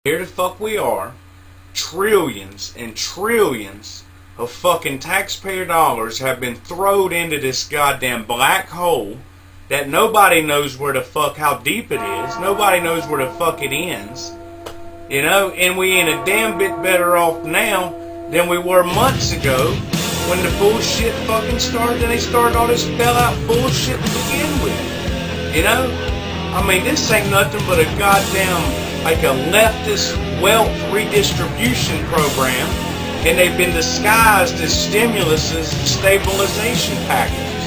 Here the fuck we are, trillions and trillions of fucking taxpayer dollars have been thrown into this goddamn black hole that nobody knows where the fuck, how deep it is. Nobody knows where the fuck it ends. You know, and we ain't a damn bit better off now than we were months ago when the bullshit fucking started and they started all this bailout bullshit to begin with. You know? I mean, this ain't nothing but a goddamn, like a leftist wealth redistribution program, and they've been disguised as stimuluses and stabilization packages.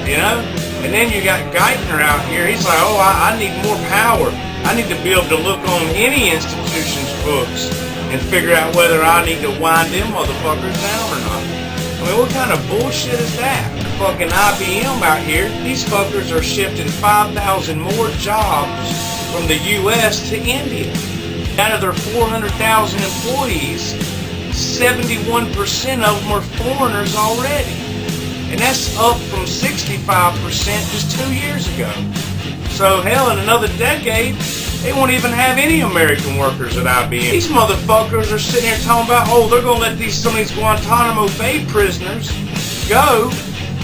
You know? And then you got Geithner out here, he's like, oh, I need more power. I need to be able to look on any institution's books and figure out whether I need to wind them motherfuckers down or not. I mean, what kind of bullshit is that? Fucking IBM out here, these fuckers are shifting 5,000 more jobs from the U.S. to India. Out of their 400,000 employees, 71% of them are foreigners already. And that's up from 65% just 2 years ago. So hell, in another decade, they won't even have any American workers at IBM. These motherfuckers are sitting here talking about, oh, they're going to let some of these Guantanamo Bay prisoners go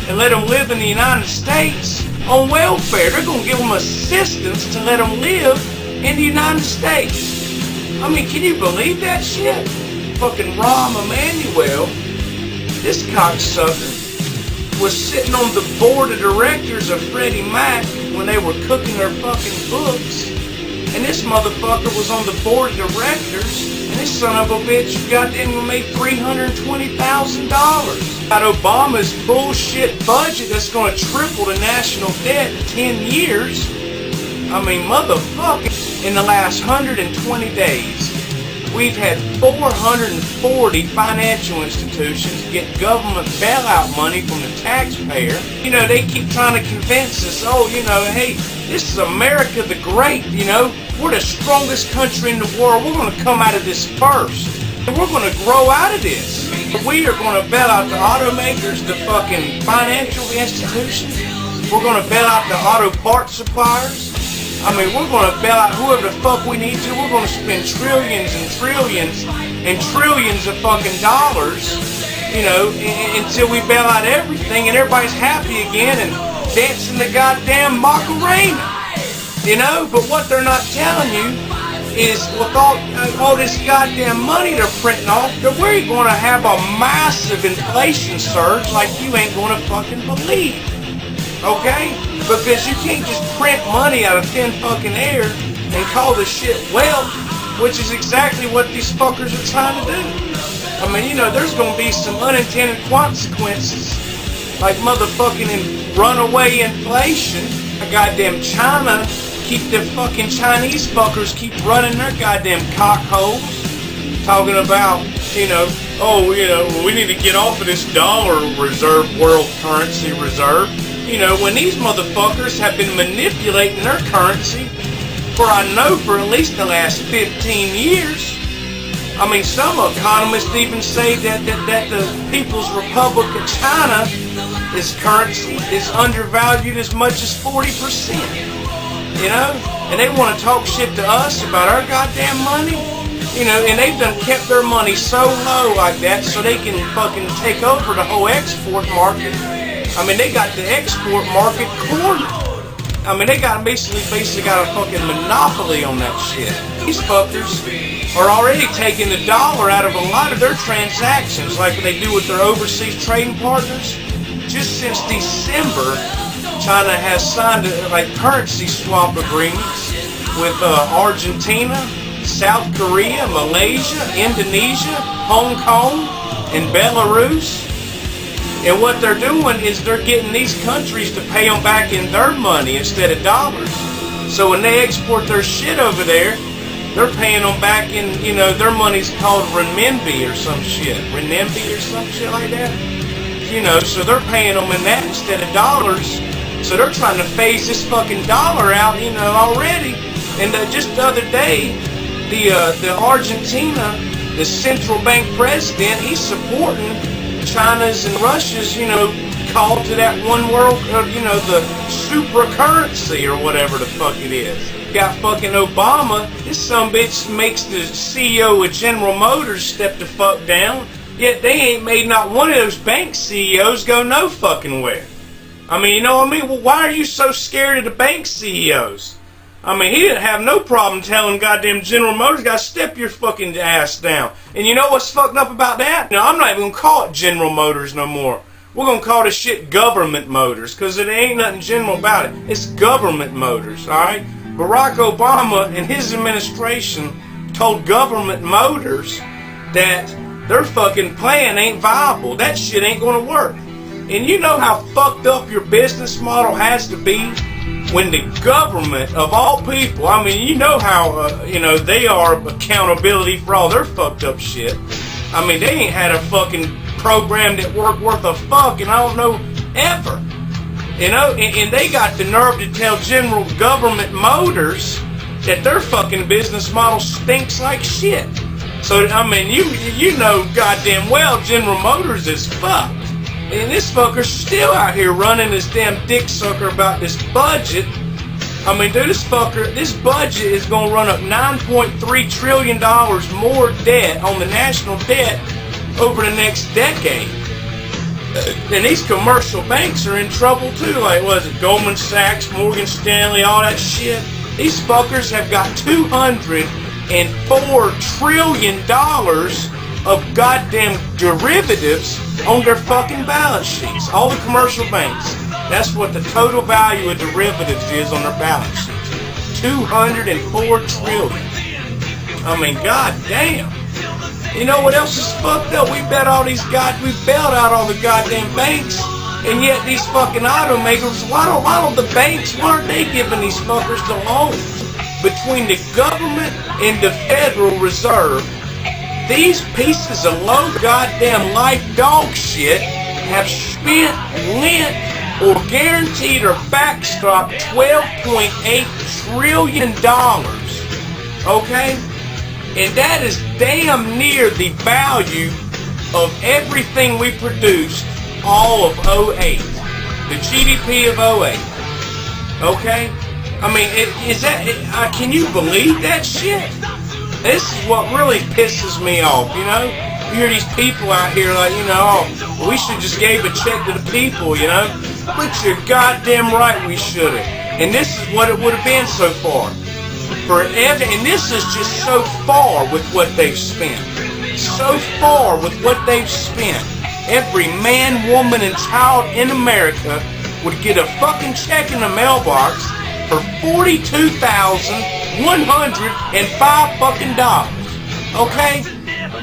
and let them live in the United States on welfare. They're going to give them assistance to let them live in the United States. I memean, can you believe that shit? Fucking Rahm Emanuel, this cocksucker, was sitting on the board of directors of Freddie Mac when they were cooking their fucking books. And this motherfucker was on the board of directors, and this son of a bitch got in and made $320,000. Got Obama's bullshit budget that's going to triple the national debt in 10 years. I mean, motherfucker, in the last 120 days, we've had 440 financial institutions get government bailout money from the taxpayer. You know, they keep trying to convince us, oh, you know, hey, this is America the Great, you know. We're the strongest country in the world. We're going to come out of this first. And we're going to grow out of this. We are going to bail out the automakers, the fucking financial institutions. We're going to bail out the auto parts suppliers. I mean, we're going to bail out whoever the fuck we need to. We're going to spend trillions and trillions and trillions of fucking dollars, you know, until we bail out everything and everybody's happy again and dancing the goddamn Macarena, you know? But what they're not telling you is with all this goddamn money they're printing off, that we're going to have a massive inflation surge like you ain't going to fucking believe, okay? Because you can't just print money out of thin fucking air and call this shit wealth, which is exactly what these fuckers are trying to do. I mean, you know, there's going to be some unintended consequences, like motherfucking runaway inflation. Goddamn China, keep the fucking Chinese fuckers keep running their goddamn cockholes, talking about, you know, oh, you know, we need to get off of this dollar reserve, world currency reserve. You know, when these motherfuckers have been manipulating their currency for, I know, for at least the last 15 years. I mean, some economists even say that the People's Republic of China, its currency, is undervalued as much as 40%. You know? And they want to talk shit to us about our goddamn money. You know, and they've done kept their money so low like that so they can fucking take over the whole export market. I mean, they got the export market cornered. I mean, they got basically got a fucking monopoly on that shit. These fuckers are already taking the dollar out of a lot of their transactions, like they do with their overseas trading partners. Just since December, China has signed like currency swap agreements with Argentina, South Korea, Malaysia, Indonesia, Hong Kong, and Belarus. And what they're doing is they're getting these countries to pay them back in their money instead of dollars. So when they export their shit over there, they're paying them back in, you know, their money's called renminbi or some shit. Renminbi or some shit like that. You know, so they're paying them in that instead of dollars. So they're trying to phase this fucking dollar out, you know, already. And just the other day, the Argentina, the central bank president, he's supporting China's and Russia's, you know, call to that one world, you know, the super currency or whatever the fuck it is. got fucking Obama. This sumbitch makes the CEO of General Motors step the fuck down. Yet they ain't made not one of those bank CEOs go no fucking where. I mean, you know what I mean? Well, why are you so scared of the bank CEOs? I mean, he didn't have no problem telling goddamn General Motors, gotta step your fucking ass down. And you know what's fucked up about that? No, I'm not even gonna call it General Motors no more. We're gonna call this shit Government Motors, cause it ain't nothing general about it. It's Government Motors, alright? Barack Obama and his administration told Government Motors that their fucking plan ain't viable. That shit ain't gonna work. And you know how fucked up your business model has to be when the government of all people, I mean, you know how, they are accountability for all their fucked up shit. I mean, they ain't had a fucking program that worked worth a fuck, and I don't know, ever. You know, and they got the nerve to tell General Government Motors that their fucking business model stinks like shit. So, I mean, you know goddamn well General Motors is fucked. And this fucker's still out here running this damn dick sucker about this budget. I mean, dude, this budget is going to run up $9.3 trillion more debt on the national debt over the next decade. And these commercial banks are in trouble too. Like, was it Goldman Sachs, Morgan Stanley, all that shit? These fuckers have got $204 trillion of goddamn derivatives on their fucking balance sheets. All the commercial banks. That's what the total value of derivatives is on their balance sheets. $204 trillion. I mean, goddamn. You know what else is fucked up? We bailed out all the goddamn banks, and yet these fucking automakers, why don't the banks, why aren't they giving these fuckers the loans? Between the government and the Federal Reserve, these pieces of low goddamn life dog shit have spent, lent, or guaranteed or backstopped $12.8 trillion. Okay? And that is damn near the value of everything we produced all of '08. The GDP of '08. Okay? I mean, can you believe that shit? This is what really pisses me off, you know? You hear these people out here like, we should just gave a check to the people, you know? But you're goddamn right we should have. And this is what it would have been so far. And this is just so far with what they've spent. So far with what they've spent. Every man, woman, and child in America would get a fucking check in the mailbox for $42,105 fucking dollars. Okay?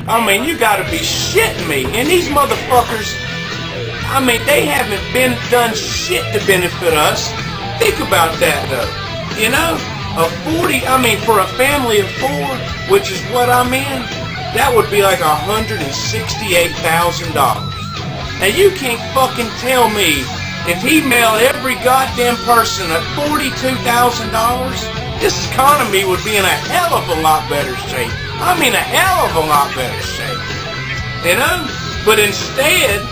I mean, you gotta be shitting me. And these motherfuckers, I mean, they haven't done shit to benefit us. Think about that though. You know? For a family of 4, which is what I'm in, that would be like $168,000. Now you can't fucking tell me if he mailed every goddamn person at $42,000, this economy would be in a hell of a lot better shape. I mean a hell of a lot better shape. You know? But instead,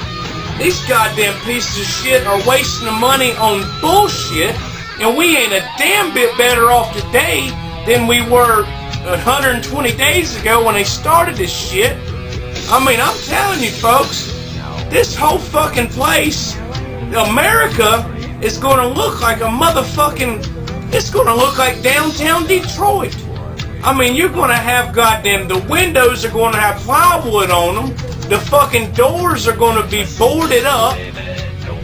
these goddamn pieces of shit are wasting the money on bullshit. And we ain't a damn bit better off today than we were 120 days ago when they started this shit. I mean, I'm telling you folks, this whole fucking place, America, is going to look like it's going to look like downtown Detroit. I mean, you're going to have the windows are going to have plywood on them. The fucking doors are going to be boarded up.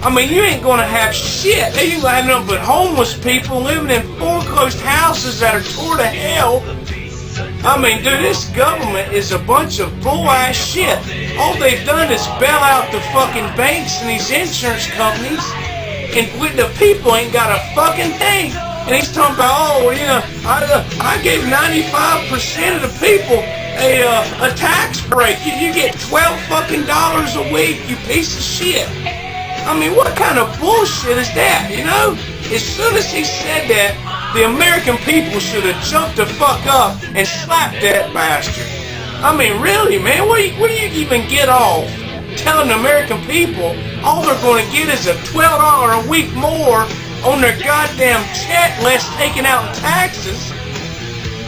I mean, you ain't gonna have shit. You ain't gonna have nothing but homeless people living in foreclosed houses that are tore to hell. I mean, dude, this government is a bunch of bull-ass shit. All they've done is bail out the fucking banks and these insurance companies, and the people ain't got a fucking thing. And he's talking about, I gave 95% of the people a tax break. You get $12 fucking a week, you piece of shit. I mean, what kind of bullshit is that, you know? As soon as he said that, the American people should have jumped the fuck up and slapped that bastard. I mean, really, man, what do you even get off telling the American people all they're going to get is a $12 a week more on their goddamn check less taken out in taxes.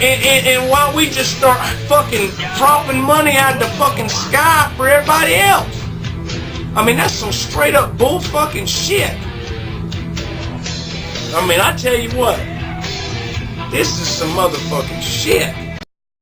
And while we just start fucking dropping money out of the fucking sky for everybody else. I mean, that's some straight up bull fucking shit. I mean, I tell you what, this is some motherfucking shit.